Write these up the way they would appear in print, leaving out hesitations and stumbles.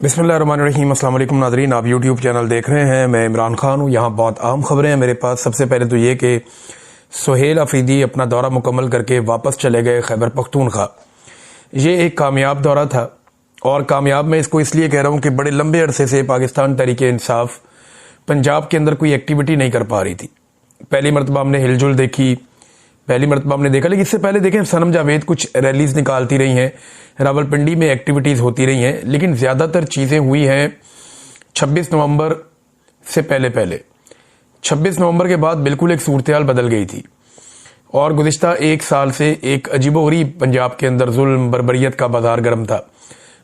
बिस्मिल्लाहिर्रहमानिर्रहीम। अस्सलाम वालेकुम नाज़रीन, आप यूट्यूब चैनल देख रहे हैं। मैं इमरान खान हूँ। यहाँ बहुत आम खबरें हैं मेरे पास। सबसे पहले तो ये कि सुहेल अफरीदी अपना दौरा मुकम्मल करके वापस चले गए खैबर पख्तूनख्वा। ये एक कामयाब दौरा था और कामयाब मैं इसको इसलिए कह रहा हूँ कि बड़े लंबे अरसे से पाकिस्तान तहरीक इंसाफ पंजाब के अंदर कोई एक्टिविटी नहीं कर पा रही थी। पहली मरतबा हमने हिलजुल देखी, पहली मरतबा हमने देखा, लेकिन इससे पहले देखें सनम जावेद कुछ रैलीज निकालती रही हैं, रावलपिंडी में एक्टिविटीज़ होती रही हैं, लेकिन ज़्यादातर चीज़ें हुई हैं 26 नवंबर से पहले 26 नवंबर के बाद बिल्कुल एक सूरत-ए-हाल बदल गई थी और गुज़िश्ता एक साल से एक अजीबोगरीब पंजाब के अंदर जुल्म बर्बरियत का बाजार गर्म था।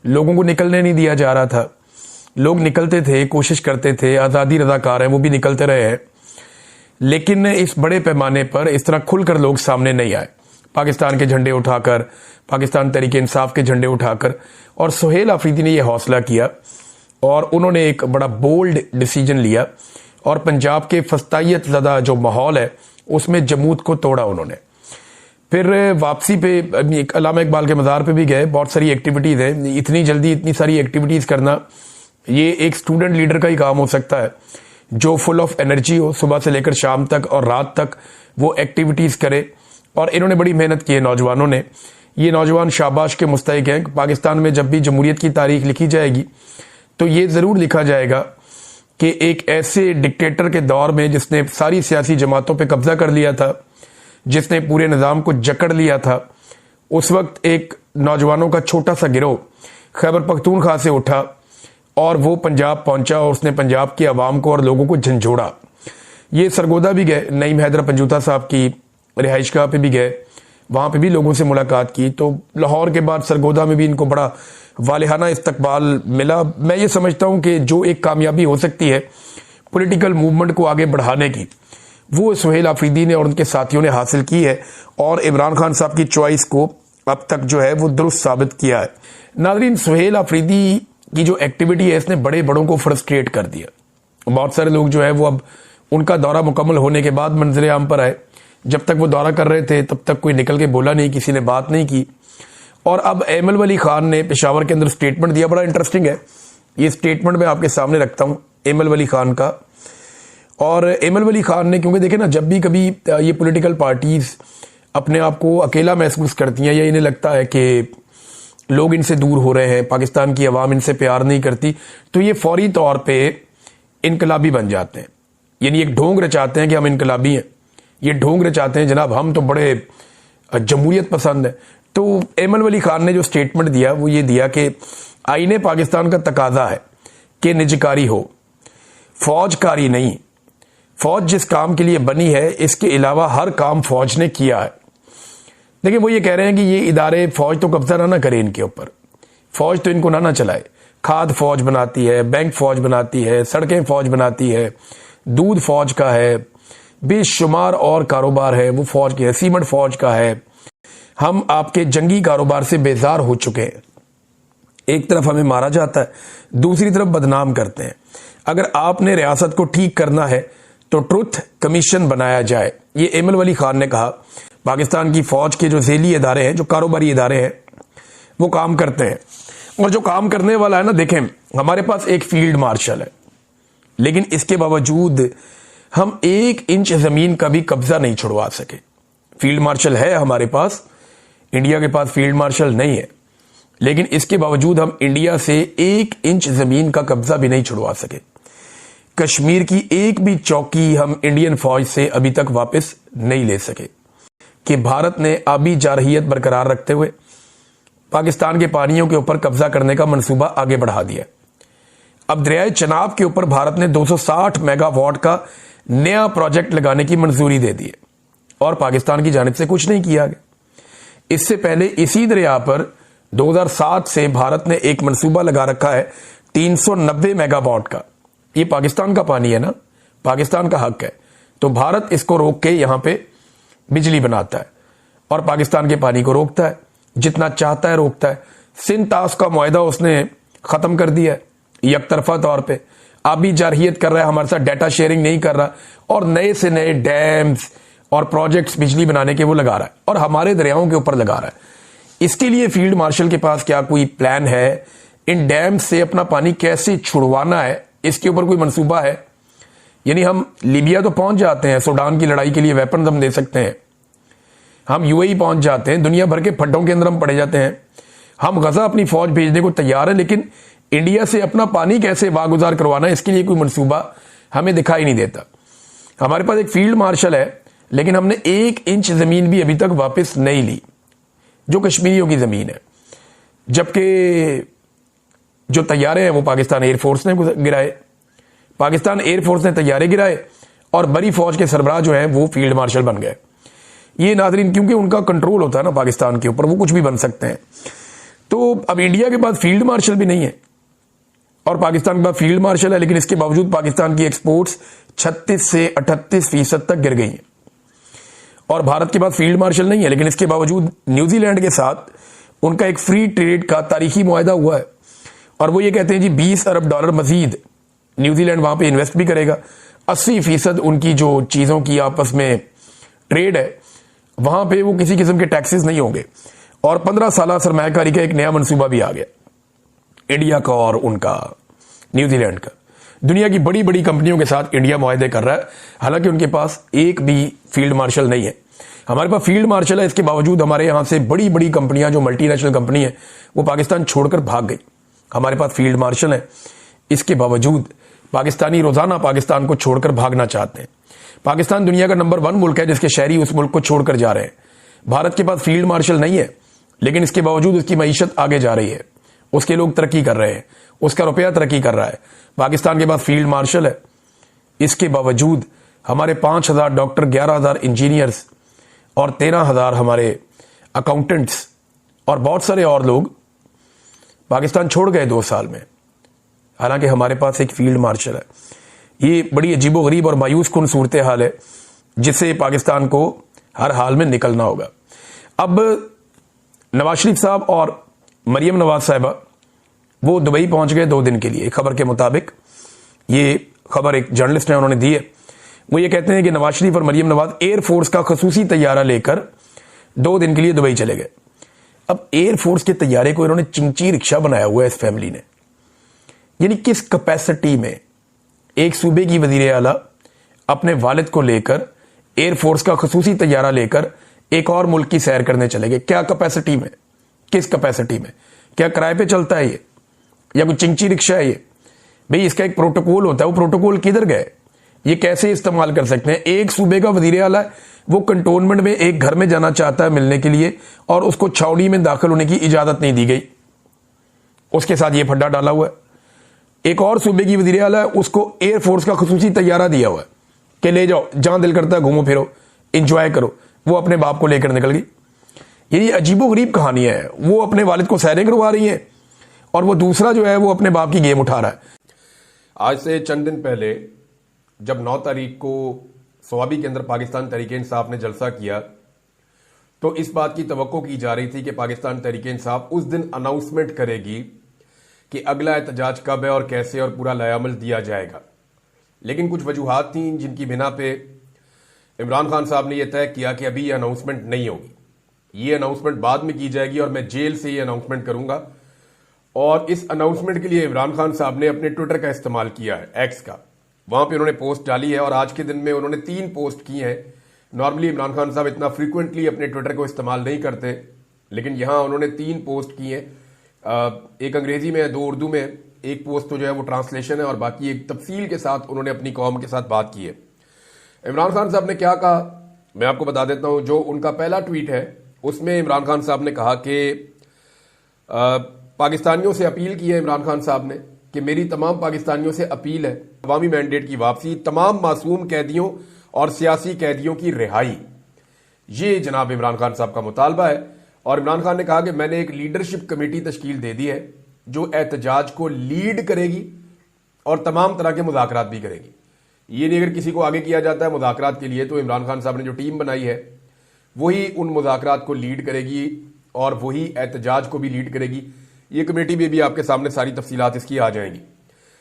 लोगों को निकलने नहीं दिया जा रहा था। लोग निकलते थे, कोशिश करते थे, आज़ादी रज़ाकार हैं वो भी निकलते रहे हैं, लेकिन इस बड़े पैमाने पर इस तरह खुलकर लोग सामने नहीं आए। पाकिस्तान के झंडे उठाकर, पाकिस्तान तहरीक इंसाफ के झंडे उठाकर, और सुहेल अफरीदी ने यह हौसला किया और उन्होंने एक बड़ा बोल्ड डिसीजन लिया और पंजाब के फस्तायत ज़दा जो माहौल है उसमें जमूत को तोड़ा उन्होंने। फिर वापसी पे एक अल्लामा इकबाल के मज़ार पे भी गए। बहुत सारी एक्टिविटीज़ हैं। इतनी जल्दी इतनी सारी एक्टिविटीज़ करना ये एक स्टूडेंट लीडर का ही काम हो सकता है जो फुल ऑफ एनर्जी हो, सुबह से लेकर शाम तक और रात तक वो एक्टिविटीज़ करे। और इन्होंने बड़ी मेहनत की है नौजवानों ने। ये नौजवान शाबाश के मुस्तहिक हैं। पाकिस्तान में जब भी जमहूरियत की तारीख लिखी जाएगी तो ये ज़रूर लिखा जाएगा कि एक ऐसे डिक्टेटर के दौर में जिसने सारी सियासी जमातों पे कब्जा कर लिया था, जिसने पूरे निज़ाम को जकड़ लिया था, उस वक्त एक नौजवानों का छोटा सा गिरोह खैबर पख्तूनख्वा से उठा और वो पंजाब पहुंचा और उसने पंजाब की आवाम को और लोगों को झंझोड़ा। ये सरगोदा भी गए, नईम हैदर पंजूता साहब की रिहाइशगाह पे भी गए, वहाँ पे भी लोगों से मुलाकात की। तो लाहौर के बाद सरगोदा में भी इनको बड़ा वालिहाना इस्तकबाल मिला। मैं ये समझता हूँ कि जो एक कामयाबी हो सकती है पॉलिटिकल मूवमेंट को आगे बढ़ाने की, वो सुहेल अफरीदी ने और उनके साथियों ने हासिल की है और इमरान खान साहब की चॉइस को अब तक जो है वो दुरुस्त साबित किया है। नाज़रीन, सुहेल अफरीदी की जो एक्टिविटी है इसने बड़े बड़ों को फ्रस्ट्रेट कर दिया। बहुत सारे लोग जो है वो अब उनका दौरा मुकम्मल होने के बाद मंजरे आम पर आए। जब तक वो दौरा कर रहे थे तब तक कोई निकल के बोला नहीं, किसी ने बात नहीं की। और अब एमल वली खान ने पेशावर के अंदर स्टेटमेंट दिया। बड़ा इंटरेस्टिंग है ये स्टेटमेंट, मैं आपके सामने रखता हूँ एमल वली खान का। और एमल वली खान ने, क्योंकि देखे ना, जब भी कभी ये पॉलिटिकल पार्टीज अपने आप को अकेला महसूस करती हैं या इन्हें लगता है कि लोग इनसे दूर हो रहे हैं, पाकिस्तान की आवाम इनसे प्यार नहीं करती, तो ये फौरी तौर पे इनकलाबी बन जाते हैं। यानी एक ढोंग रचाते हैं कि हम इनकलाबी हैं। ये ढोंग रचाते हैं जनाब हम तो बड़े जमहूरियत पसंद है। तो एमल वली खान ने जो स्टेटमेंट दिया वो ये दिया कि आईने पाकिस्तान का तकाजा है कि निजकारी हो, फौजकारी नहीं। फौज जिस काम के लिए बनी है इसके अलावा हर काम फौज ने किया है। देखिए, वो ये कह रहे हैं कि ये इदारे फौज तो कब्जा ना करे इनके ऊपर, फौज तो इनको ना चलाए। खाद फौज बनाती है, बैंक फौज बनाती है, सड़कें फौज बनाती है, दूध फौज का है, बेशुमार और कारोबार है वो फौज के है, सीमेंट फौज का है। हम आपके जंगी कारोबार से बेजार हो चुके हैं। एक तरफ हमें मारा जाता है, दूसरी तरफ बदनाम करते हैं। अगर आपने रियासत को ठीक करना है तो ट्रुथ कमीशन बनाया जाए, ये एमल वली खान ने कहा। पाकिस्तान की फौज के जो झेली इदारे हैं, जो कारोबारी इदारे हैं, वो काम करते हैं। और जो काम करने वाला है ना, देखें हमारे पास एक फील्ड मार्शल है, लेकिन इसके बावजूद हम 1 इंच जमीन का भी कब्जा नहीं छुड़वा सके। फील्ड मार्शल है हमारे पास, इंडिया के पास फील्ड मार्शल नहीं है, लेकिन इसके बावजूद हम इंडिया से 1 इंच जमीन का कब्जा भी नहीं छुड़वा सके। कश्मीर की एक भी चौकी हम इंडियन फौज से अभी तक वापस नहीं ले सके। कि भारत ने आबी जारहियत बरकरार रखते हुए पाकिस्तान के पानियों के ऊपर कब्जा करने का मंसूबा आगे बढ़ा दिया। अब दरियाए चनाब के ऊपर भारत ने 260 मेगावाट का नया प्रोजेक्ट लगाने की मंजूरी दे दी है और पाकिस्तान की जानिब से कुछ नहीं किया गया। इससे पहले इसी दरिया पर 2007 से भारत ने एक मंसूबा लगा रखा है 390 मेगावाट का। ये पाकिस्तान का पानी है ना, पाकिस्तान का हक है, तो भारत इसको रोक के यहां पे बिजली बनाता है और पाकिस्तान के पानी को रोकता है, जितना चाहता है रोकता है। सिंध तास का मुआहदा उसने खत्म कर दिया है यकतरफा तौर पे। आबी जारहियत कर रहा है हमारे साथ, डाटा शेयरिंग नहीं कर रहा और नए से नए डैम्स और प्रोजेक्ट्स बिजली बनाने के वो लगा रहा है और हमारे दरियाओं के ऊपर लगा रहा है। इसके लिए फील्ड मार्शल के पास क्या कोई प्लान है इन डैम से अपना पानी कैसे छुड़वाना है, इसके ऊपर कोई मंसूबा है? यानी हम लीबिया तो पहुंच जाते हैं, सूडान की लड़ाई के लिए वेपन हम दे सकते हैं, हम यूएई पहुंच जाते हैं, दुनिया भर के फड्डों के अंदर हम पड़े जाते हैं, हम गजा अपनी फौज भेजने को तैयार है, लेकिन इंडिया से अपना पानी कैसे वागुजार करवाना है, इसके लिए कोई मंसूबा हमें दिखाई नहीं देता। हमारे पास एक फील्ड मार्शल है, लेकिन हमने 1 इंच जमीन भी अभी तक वापस नहीं ली, जो कश्मीरियों की जमीन है, जबकि जो तैयारे हैं वो पाकिस्तान एयरफोर्स ने गिराए, पाकिस्तान एयरफोर्स ने तैयारे गिराए और बड़ी फौज के सरबराह जो हैं वो फील्ड मार्शल बन गए। ये नाज़रीन, क्योंकि उनका कंट्रोल होता है ना पाकिस्तान के ऊपर, वो कुछ भी बन सकते हैं। तो अब इंडिया के पास फील्ड मार्शल भी नहीं है और पाकिस्तान के पास फील्ड मार्शल है, लेकिन इसके बावजूद पाकिस्तान की एक्सपोर्ट्स 36 से 38% तक गिर गई हैं। और भारत के पास फील्ड मार्शल नहीं है, लेकिन इसके बावजूद न्यूजीलैंड के साथ उनका एक फ्री ट्रेड का तारीखी मुआहदा हुआ है और वो ये कहते हैं जी $20 अरब मजीद न्यूजीलैंड वहां पे इन्वेस्ट भी करेगा। 80% उनकी जो चीजों की आपस में ट्रेड है, वहां पे वो किसी किस्म के टैक्सेस नहीं होंगे और 15 साल सरमायाकारी का एक नया मंसूबा भी आ गया इंडिया का और उनका न्यूजीलैंड का। दुनिया की बड़ी बड़ी कंपनियों के साथ इंडिया मुआहदे कर रहा है, हालांकि उनके पास एक भी फील्ड मार्शल नहीं है। हमारे पास फील्ड मार्शल है, इसके बावजूद हमारे यहां से बड़ी बड़ी कंपनियां जो मल्टीनेशनल कंपनी है वो पाकिस्तान छोड़कर भाग गई। हमारे पास फील्ड मार्शल है, इसके बावजूद पाकिस्तानी रोजाना पाकिस्तान को छोड़कर भागना चाहते हैं। पाकिस्तान दुनिया का नंबर 1 मुल्क है जिसके शहरी उस मुल्क को छोड़कर जा रहे हैं। भारत के पास फील्ड मार्शल नहीं है, लेकिन इसके बावजूद उसकी मईशत आगे जा रही है, उसके लोग तरक्की कर रहे हैं, उसका रुपया तरक्की कर रहा है। पाकिस्तान के पास फील्ड मार्शल है, इसके बावजूद हमारे 5,000 डॉक्टर, 11,000 इंजीनियर्स और 13,000 हमारे अकाउंटेंट्स और बहुत सारे और लोग पाकिस्तान छोड़ गए 2 साल में, हालांकि हमारे पास एक फील्ड मार्शल है। ये बड़ी अजीबोगरीब और मायूस कुन सूरत हाल है जिससे पाकिस्तान को हर हाल में निकलना होगा। अब नवाज शरीफ साहब और मरियम नवाज साहिबा वो दुबई पहुंच गए 2 दिन के लिए। खबर के मुताबिक, ये खबर एक जर्नलिस्ट ने उन्होंने दी है, वो ये कहते हैं कि नवाज शरीफ और मरियम नवाज एयरफोर्स का खसूसी तैयारा लेकर 2 दिन के लिए दुबई चले गए। अब एयरफोर्स के तैयारे को इन्होंने चिंची रिक्शा बनाया हुआ है इस फैमिली ने। यानी किस कैपेसिटी में एक सूबे की वजीर आला अपने वालिद को लेकर एयरफोर्स का खसूसी तैयारा लेकर एक और मुल्क की सैर करने चले गए? क्या कैपेसिटी में, किस कैपेसिटी में? क्या किराए पे चलता है ये या कोई चिंची रिक्शा है ये? भाई इसका एक प्रोटोकॉल होता है, वो प्रोटोकॉल किधर गए? ये कैसे इस्तेमाल कर सकते हैं? एक सूबे का वजीर आला है, वो कंटोनमेंट में एक घर में जाना चाहता है मिलने के लिए और उसको छावनी में दाखिल होने की इजाजत नहीं दी गई, उसके साथ ये फड्डा डाला हुआ है। एक और सूबे की वजीर आला है, उसको एयरफोर्स का खसूसी तैयारा दिया हुआ है कि ले जाओ, जहां दिल करता है घूमो फिरो, इंजॉय करो। वो अपने बाप को लेकर निकल गई। ये अजीबोगरीब कहानियां हैं। वो अपने वालिद को सैरें करवा रही हैं और वो दूसरा जो है वो अपने बाप की गेम उठा रहा है। आज से चंद दिन पहले जब 9 तारीख को स्वाबी के अंदर पाकिस्तान तहरीक इंसाफ ने जलसा किया, तो इस बात की तवक्को की जा रही थी कि पाकिस्तान तहरीक इंसाफ उस दिन अनाउंसमेंट करेगी कि अगला एहतजाज कब है और कैसे और पूरा लायामल दिया जाएगा। लेकिन कुछ वजूहात थी जिनकी बिना पे इमरान खान साहब ने यह तय किया कि अभी ये अनाउंसमेंट नहीं होगी, ये अनाउंसमेंट बाद में की जाएगी और मैं जेल से ये अनाउंसमेंट करूंगा। और इस अनाउंसमेंट के लिए इमरान खान साहब ने अपने ट्विटर का इस्तेमाल किया है, एक्स का। वहां पे उन्होंने पोस्ट डाली है और आज के दिन में उन्होंने 3 पोस्ट की हैं। नॉर्मली इमरान खान साहब इतना फ्रीक्वेंटली अपने ट्विटर को इस्तेमाल नहीं करते, लेकिन यहां उन्होंने 3 पोस्ट की हैं। एक अंग्रेजी में है, 2 उर्दू में। एक पोस्ट तो जो है वो ट्रांसलेशन है और बाकी एक तफसील के साथ उन्होंने अपनी कौम के साथ बात की है। इमरान खान साहब ने क्या कहा मैं आपको बता देता हूं। जो उनका पहला ट्वीट है उसमें इमरान खान साहब ने कहा कि पाकिस्तानियों से अपील की है इमरान खान साहब ने कि मेरी तमाम पाकिस्तानियों से अपील है, अवामी मैंडेट की वापसी, तमाम मासूम कैदियों और सियासी कैदियों की रिहाई। ये जनाब इमरान खान साहब का मुतालबा है। और इमरान खान ने कहा कि मैंने एक लीडरशिप कमेटी तश्कील दे दी है जो एहतजाज को लीड करेगी और तमाम तरह के मुज़ाकरात भी करेगी। ये नहीं अगर किसी को आगे किया जाता है मुज़ाकरात के लिए, तो इमरान खान साहब ने जो टीम बनाई है वही उन मुज़ाकरात को लीड करेगी और वही एहतजाज को भी लीड करेगी। ये कमेटी में भी आपके सामने सारी तफसीलात इसकी आ जाएंगी।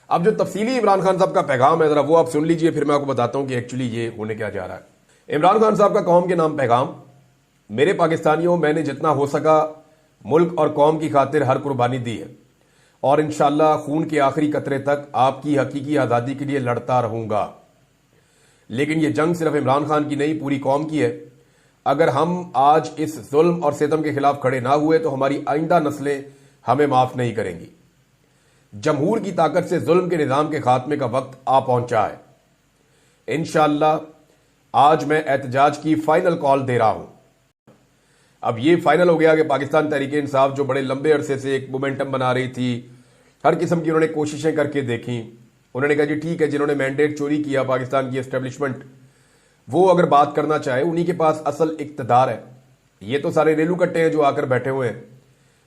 अब जो तफसीली इमरान खान साहब का पैगाम है जरा वो आप सुन लीजिए, फिर मैं आपको बताता हूं कि एक्चुअली ये होने क्या जा रहा है। इमरान खान साहब का कौम के नाम पैगाम। मेरे पाकिस्तानियों, मैंने जितना हो सका मुल्क और कौम की खातिर हर कुर्बानी दी है और इंशाल्लाह खून के आखिरी कतरे तक आपकी हकीकी आज़ादी के लिए लड़ता रहूंगा। लेकिन ये जंग सिर्फ इमरान खान की नहीं, पूरी कौम की है। अगर हम आज इस जुल्म और सितम के खिलाफ खड़े ना हुए तो हमारी आइंदा नस्लें हमें माफ नहीं करेंगी। जमहूर की ताकत से जुल्म के निज़ाम के खात्मे का वक्त आ पहुंचा है। इंशाअल्लाह आज मैं एहतजाज की फाइनल कॉल दे रहा हूं। अब ये फाइनल हो गया कि पाकिस्तान तहरीक इंसाफ जो बड़े लंबे अरसे से एक मोमेंटम बना रही थी, हर किस्म की उन्होंने कोशिशें करके देखी। उन्होंने कहा जी ठीक है, जिन्होंने मैंडेट चोरी किया पाकिस्तान की एस्टेब्लिशमेंट, वो अगर बात करना चाहे, उन्हीं के पास असल इक्तदार है। ये तो सारे रेलू कट्टे हैं जो आकर बैठे हुए हैं।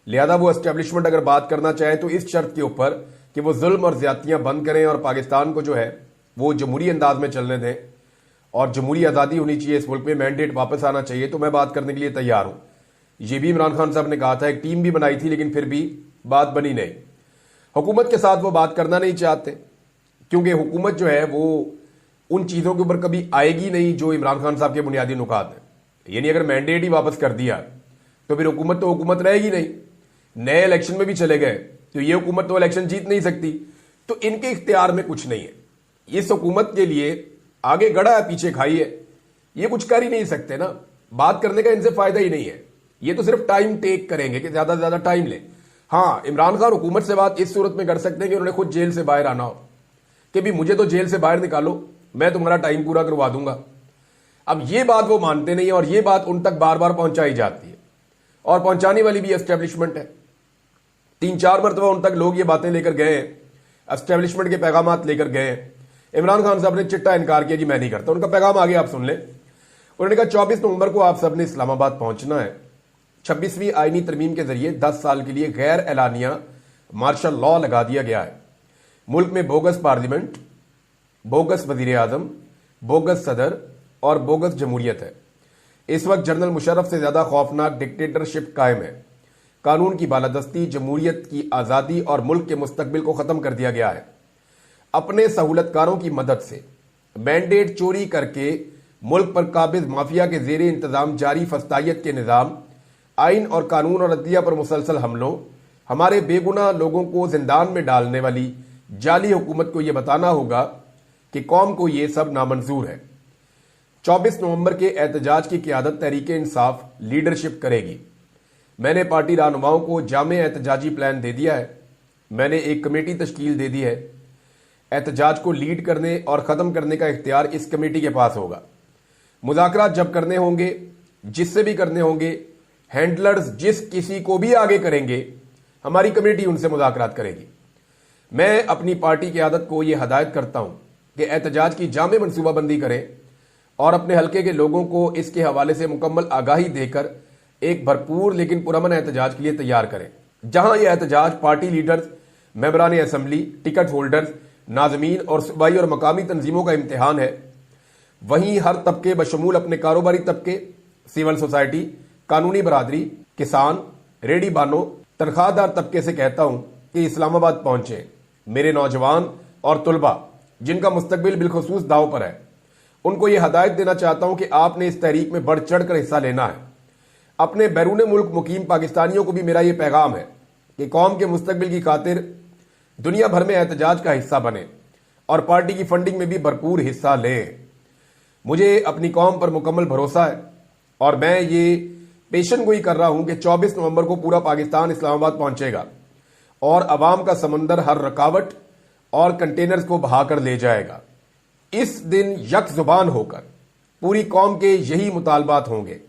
लिहाजा वो एस्टेब्लिशमेंट अगर बात करना चाहे तो इस शर्त के ऊपर कि वो जुल्म और ज्यादतियां बंद करें और पाकिस्तान को जो है वो जमहूरी अंदाज में चलने दें और जमहूरी आज़ादी होनी चाहिए इस मुल्क में, मैंडेट वापस आना चाहिए, तो मैं बात करने के लिए तैयार हूं। ये भी इमरान खान साहब ने कहा था, एक टीम भी बनाई थी, लेकिन फिर भी बात बनी नहीं। हुकूमत के साथ वो बात करना नहीं चाहते क्योंकि हुकूमत जो है वो उन चीज़ों के ऊपर कभी आएगी नहीं जो इमरान खान साहब के बुनियादी नुकात हैं। यानी अगर मैंडेट ही वापस कर दिया तो फिर हुकूमत तो हुकूमत रहेगी नहीं। नए इलेक्शन में भी चले गए तो ये हुकूमत तो इलेक्शन जीत नहीं सकती, तो इनके इख्तियार में कुछ नहीं है। इस हुकूमत के लिए आगे गड़ा है पीछे खाई है, ये कुछ कर ही नहीं सकते ना। बात करने का इनसे फायदा ही नहीं है। ये तो सिर्फ टाइम टेक करेंगे कि ज्यादा से ज्यादा टाइम ले। हाँ, इमरान खान हुकूमत से बात इस सूरत में कर सकते हैं कि उन्होंने खुद जेल से बाहर आना हो कि भी मुझे तो जेल से बाहर निकालो, मैं तुम्हारा टाइम पूरा करवा दूंगा। अब ये बात वो मानते नहीं और ये बात उन तक बार बार पहुंचाई जाती है और पहुंचाने वाली भी एस्टेब्लिशमेंट है। 3-4 मरतबा उन तक लोग ये बातें लेकर गए, एस्टेब्लिशमेंट के पैगाम लेकर गए। इमरान खान साहब ने चिट्टा इनकार किया कि मैं नहीं करता। उनका पैगाम आगे आप सुन लें। उन्होंने कहा 24 नवंबर को आप सबने इस्लामाबाद पहुंचना है। 26वीं आईनी तरमीम के जरिए 10 साल के लिए गैर एलानिया मार्शल लॉ लगा दिया गया है। मुल्क में बोगस पार्लियामेंट, बोगस वजीर आजम, बोगस सदर और बोगस जमहूरियत है। इस वक्त जनरल मुशर्रफ से ज्यादा खौफनाक डिक्टेटरशिप कायम है। कानून की बालादस्ती, जमहूरियत की आजादी और मुल्क के मुस्तकबिल को खत्म कर दिया गया है। अपने सहूलतकारों की मदद से मैंडेट चोरी करके मुल्क पर काबिज माफिया के जेर इंतजाम जारी फस्तायत के निज़ाम, आइन और कानून और अदलिया पर मुसलसल हमलों, हमारे बेगुनाह लोगों को जिंदान में डालने वाली जाली हुकूमत को यह बताना होगा कि कौम को यह सब नामंजूर है। 24 नवंबर के एहतजाज की क़ियादत तहरीक इंसाफ लीडरशिप करेगी। मैंने पार्टी रहनुमाओं को जामे एहतजाजी प्लान दे दिया है। मैंने एक कमेटी तश्कील दे दी है। एहतजाज को लीड करने और ख़त्म करने का इख्तियार इस कमेटी के पास होगा। मुज़ाकरात जब करने होंगे, जिससे भी करने होंगे, हैंडलर्स जिस किसी को भी आगे करेंगे, हमारी कमेटी उनसे मुज़ाकरात करेगी। मैं अपनी पार्टी की आदत को यह हदायत करता हूं कि एहतजाज की जामे मनसूबाबंदी करें और अपने हल्के के लोगों को इसके हवाले से मुकम्मल आगाही देकर एक भरपूर लेकिन पुरअमन एहतजाज के लिए तैयार करें। जहां यह एहतजाज पार्टी लीडर्स, मेंबरान असम्बली, टिकट होल्डर्स, नाज़मीन और सूबाई और मकामी तंजीमों का इम्तिहान है, वहीं हर तबके बशमूल अपने कारोबारी तबके, सिविल सोसाइटी, कानूनी बरादरी, किसान, रेडी बानो, तनख्वाहदार तबके से कहता हूं कि इस्लामाबाद पहुंचे। मेरे नौजवान और तुलबा जिनका मुस्तकबिल बिलखुसूस दाव पर है, उनको यह हदायत देना चाहता हूं कि आपने इस तहरीक में बढ़ चढ़ कर हिस्सा लेना है। अपने बैरून मुल्क मुकीम पाकिस्तानियों को भी मेरा यह पैगाम है कि कौम के मुस्तकबिल की खातिर दुनिया भर में एहतजाज का हिस्सा बने और पार्टी की फंडिंग में भी भरपूर हिस्सा लें। मुझे अपनी कौम पर मुकम्मल भरोसा है और मैं ये पेशन गोई कर रहा हूं कि 24 नवंबर को पूरा पाकिस्तान इस्लामाबाद पहुंचेगा और अवाम का समंदर हर रुकावट और कंटेनर्स को बहाकर ले जाएगा। इस दिन यक जुबान होकर पूरी कौम के यही मुतालबात होंगे।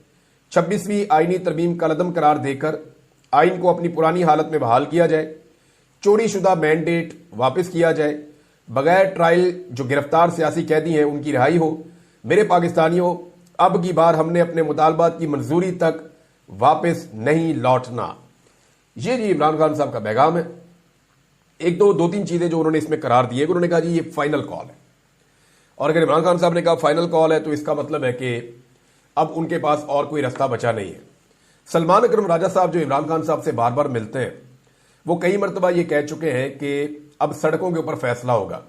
26वीं आईनी तरमीम का कलदम करार देकर आइन को अपनी पुरानी हालत में बहाल किया जाए, चोरी शुदा मैंडेट वापस किया जाए, बगैर ट्रायल जो गिरफ्तार सियासी कैदी हैं उनकी रिहाई हो। मेरे पाकिस्तानियों, अब की बार हमने अपने मुतालबात की मंजूरी तक वापस नहीं लौटना। ये जी इमरान खान साहब का पैगाम है। एक दो तीन चीजें जो उन्होंने इसमें करार दी है। उन्होंने कहा जी ये फाइनल कॉल है, और अगर इमरान खान साहब ने कहा फाइनल कॉल है तो इसका मतलब है कि अब उनके पास और कोई रास्ता बचा नहीं है। सलमान अकरम राजा साहब जो इमरान खान साहब से बार बार मिलते हैं, वो कई मरतबा ये कह चुके हैं कि अब सड़कों के ऊपर फैसला होगा,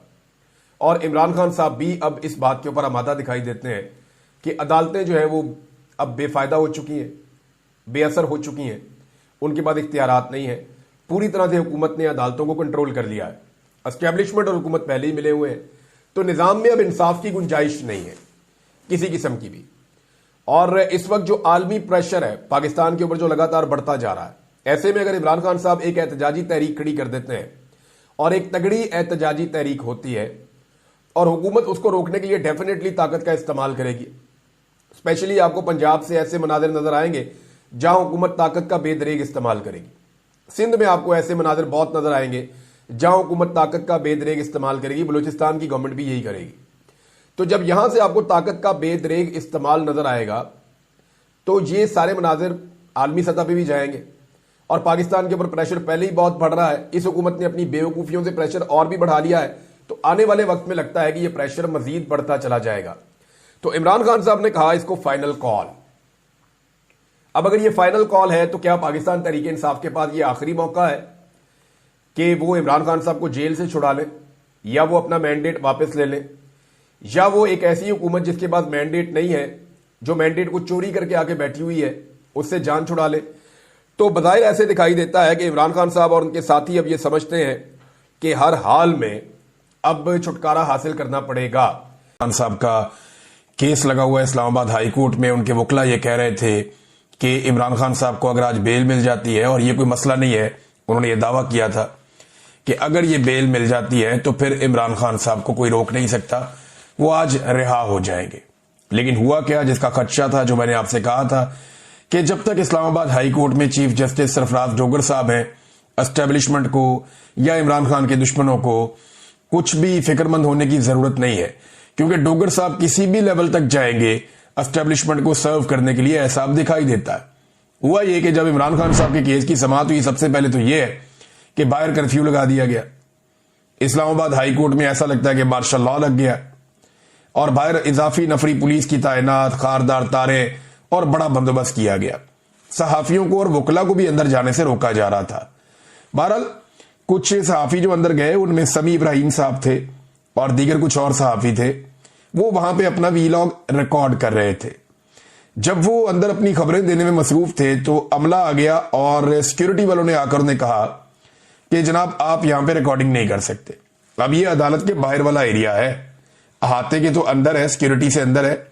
और इमरान खान साहब भी अब इस बात के ऊपर आमादा दिखाई देते हैं कि अदालतें जो है वो अब बेफायदा हो चुकी हैं, बेअसर हो चुकी हैं, उनके पास इख्तियारात नहीं है। पूरी तरह से हुकूमत ने अदालतों को कंट्रोल कर लिया है, एस्टेब्लिशमेंट और हुकूमत पहले ही मिले हुए हैं, तो निज़ाम में अब इंसाफ की गुंजाइश नहीं है किसी किस्म की भी। और इस वक्त जो आलमी प्रेशर है पाकिस्तान के ऊपर जो लगातार बढ़ता जा रहा है, ऐसे में अगर इमरान खान साहब एक एहतजाजी तहरीक खड़ी कर देते हैं और एक तगड़ी एहतजाजी तहरीक होती है और हुकूमत उसको रोकने के लिए डेफिनेटली ताकत का इस्तेमाल करेगी। स्पेशली आपको पंजाब से ऐसे मनाजिर नजर आएंगे जहां हुकूमत ताकत का बेदरेग इस्तेमाल करेगी। सिंध में आपको ऐसे मनाजिर बहुत नजर आएंगे जहां हुकूमत ताकत का बेदरेग इस्तेमाल करेगी। बलूचिस्तान की गवर्नमेंट भी यही करेगी। तो जब यहां से आपको ताकत का बेदरेग इस्तेमाल नजर आएगा तो ये सारे मनाजिर आलमी सतह पर भी जाएंगे और पाकिस्तान के ऊपर प्रेशर पहले ही बहुत बढ़ रहा है। इस हुकूमत ने अपनी बेवकूफियों से प्रेशर और भी बढ़ा लिया है, तो आने वाले वक्त में लगता है कि यह प्रेशर मजीद बढ़ता चला जाएगा। तो इमरान खान साहब ने कहा इसको फाइनल कॉल। अब अगर ये फाइनल कॉल है तो क्या पाकिस्तान तहरीक इंसाफ के पास ये आखिरी मौका है कि वो इमरान खान साहब को जेल से छुड़ा लें या वो अपना मैंडेट वापस ले लें, या वो एक ऐसी हुकूमत जिसके पास मैंडेट नहीं है, जो मैंडेट को चोरी करके आके बैठी हुई है, उससे जान छुड़ा ले। तो बज़ाहिर ऐसे दिखाई देता है कि इमरान खान साहब और उनके साथी अब ये समझते हैं कि हर हाल में अब छुटकारा हासिल करना पड़ेगा। खान साहब का केस लगा हुआ है इस्लामाबाद हाई कोर्ट में। उनके वकील ये कह रहे थे कि इमरान खान साहब को अगर आज बेल मिल जाती है, और ये कोई मसला नहीं है, उन्होंने ये दावा किया था कि अगर ये बेल मिल जाती है तो फिर इमरान खान साहब को कोई रोक नहीं सकता, वो आज रिहा हो जाएंगे। लेकिन हुआ क्या, जिसका खदशा था, जो मैंने आपसे कहा था कि जब तक इस्लामाबाद हाई कोर्ट में चीफ जस्टिस सरफराज डोगर साहब हैं, एस्टेब्लिशमेंट को या इमरान खान के दुश्मनों को कुछ भी फिक्रमंद होने की जरूरत नहीं है, क्योंकि डोगर साहब किसी भी लेवल तक जाएंगे एस्टेब्लिशमेंट को सर्व करने के लिए, ऐसा अब दिखाई देता है। हुआ यह कि जब इमरान खान साहब के केस की समाअत हुई, सबसे पहले तो यह है कि बाहर कर्फ्यू लगा दिया गया। इस्लामाबाद हाई कोर्ट में ऐसा लगता है कि मार्शल लॉ लग गया और बाहर इजाफी नफरी पुलिस की तैनात, खारदार तारे और बड़ा बंदोबस्त किया गया। सहाफियों को और वकला को भी अंदर जाने से रोका जा रहा था। बहरहाल कुछ सहाफी जो अंदर गए उनमें समी इब्राहिम साहब थे और दीगर कुछ और सहाफी थे, वो वहां पे अपना वीलॉग रिकॉर्ड कर रहे थे। जब वो अंदर अपनी खबरें देने में मसरूफ थे तो अमला आ गया और सिक्योरिटी वालों ने आकर उन्हें कहा कि जनाब आप यहां पे रिकॉर्डिंग नहीं कर सकते। अब ये अदालत के बाहर वाला एरिया है, अहाते के तो अंदर है, सिक्योरिटी से अंदर है,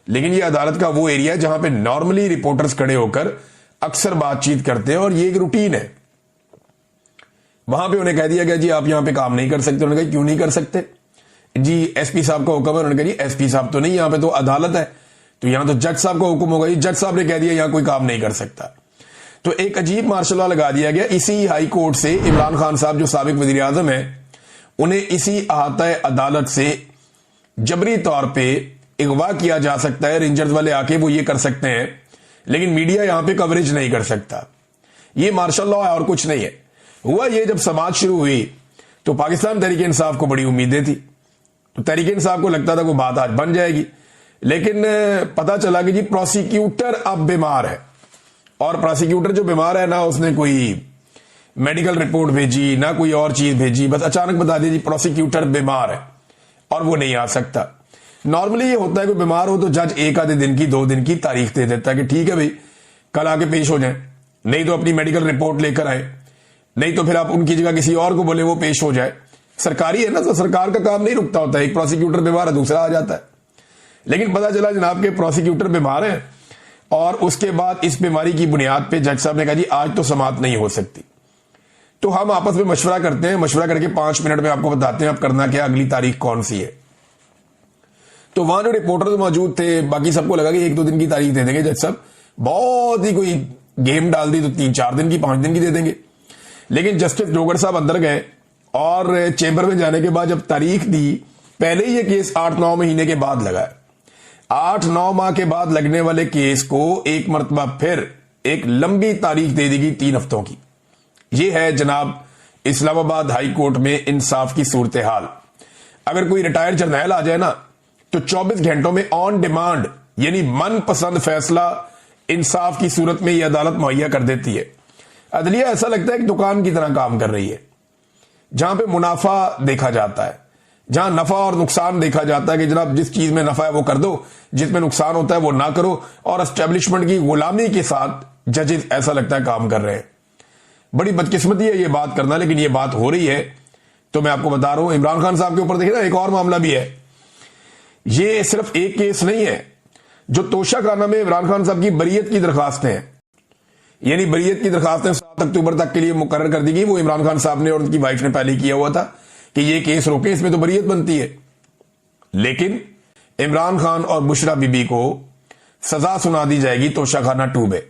लेकिन ये अदालत का वो एरिया है जहां पे नॉर्मली रिपोर्टर्स खड़े होकर अक्सर बातचीत करते हैं और ये एक रूटीन है। वहां पे उन्हें कह दिया गया जी आप यहां पे काम नहीं कर सकते। उन्होंने कहा क्यों नहीं कर सकते जी, एसपी साहब का हुक्म है। उन्होंने कहा जी एसपी साहब तो नहीं, यहां पे तो अदालत है, तो यहां तो जज साहब का हुक्म होगा। जज साहब ने कह दिया यहां कोई काम नहीं कर सकता। तो एक अजीब मार्शल लॉ लगा दिया गया। इसी हाई कोर्ट से इमरान खान साहब जो साबिक वजीर आजम है, उन्हें इसी अहाता अदालत से जबरी तौर पर अगवा किया जा सकता है। रेंजर्स वाले आके वो ये कर सकते हैं, लेकिन मीडिया यहां पे कवरेज नहीं कर सकता। ये मार्शल लॉ है और कुछ नहीं है। हुआ ये, जब समाज शुरू हुई तो पाकिस्तान तहरीक इंसाफ को बड़ी उम्मीदें थी, तो तहरीक इंसाफ को लगता था कोई बात आज बन जाएगी, लेकिन पता चला कि जी प्रोसिक्यूटर अब बीमार है। और प्रोसिक्यूटर जो बीमार है ना, उसने कोई मेडिकल रिपोर्ट भेजी ना कोई और चीज भेजी, बस अचानक बता दिया जी प्रोसिक्यूटर बीमार है और वो नहीं आ सकता। नॉर्मली ये होता है कि बीमार हो तो जज एक आधे दिन की 2 दिन की तारीख दे देता है कि ठीक है भाई कल आके पेश हो जाए, नहीं तो अपनी मेडिकल रिपोर्ट लेकर आए, नहीं तो फिर आप उनकी जगह किसी और को बोले वो पेश हो जाए। सरकारी है ना, तो सरकार का काम नहीं रुकता होता है। एक प्रोसिक्यूटर बीमार है दूसरा आ जाता है। लेकिन पता चला जनाब के प्रोसिक्यूटर बीमार है और उसके बाद इस बीमारी की बुनियाद पे जज साहब ने कहा जी आज तो समाअत नहीं हो सकती। तो हम आपस में मशवरा करते हैं, मशवरा करके 5 मिनट में आपको बताते हैं अब करना क्या, अगली तारीख कौन सी है। तो वहां जो रिपोर्टर मौजूद थे, बाकी सबको लगा कि 1-2 दिन की तारीख दे देंगे जज साहब, बहुत ही कोई गेम डाल दी तो 3-4 दिन की 5 दिन की दे देंगे। लेकिन जस्टिस डोगर साहब अंदर गए और चेंबर में जाने के बाद जब तारीख दी, पहले ही ये केस 8-9 महीने के बाद लगा है। 8-9 माह के बाद लगने वाले केस को एक मरतबा फिर एक लंबी तारीख दे दी गई 3 हफ्तों की। ये है जनाब इस्लामाबाद हाई कोर्ट में इंसाफ की सूरत हाल। अगर कोई रिटायर्ड जर्नैल आ जाए ना तो 24 घंटों में ऑन डिमांड यानी मनपसंद फैसला इंसाफ की सूरत में यह अदालत मुहैया कर देती है। अदलिया ऐसा लगता है कि दुकान की तरह काम कर रही है, जहां पे मुनाफा देखा जाता है, जहां नफा और नुकसान देखा जाता है कि जनाब जिस चीज में नफा है वो कर दो, जिसमें नुकसान होता है वो ना करो। और एस्टेब्लिशमेंट की गुलामी के साथ जजेस ऐसा लगता है काम कर रहे हैं। बड़ी बदकिस्मती है ये बात करना, लेकिन ये बात हो रही है तो मैं आपको बता रहा हूं। इमरान खान साहब के ऊपर देखिए ना, एक और मामला भी है। ये सिर्फ एक केस नहीं है। जो तोशाखाना में इमरान खान साहब की बरीयत की दरखास्तें हैं, यानी बरीयत की दरखास्तें 7 अक्टूबर तक के लिए मुकर्रर कर दी गई, वो इमरान खान साहब ने और उनकी वाइफ ने पहले किया हुआ था कि ये केस रोके, इसमें तो बरीयत बनती है। लेकिन इमरान खान और बुशरा बीबी को सजा सुना दी जाएगी तोशाखाना 2 में।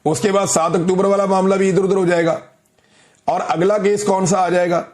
उसके बाद 7 अक्टूबर वाला मामला भी इधर उधर हो जाएगा और अगला केस कौन सा आ जाएगा?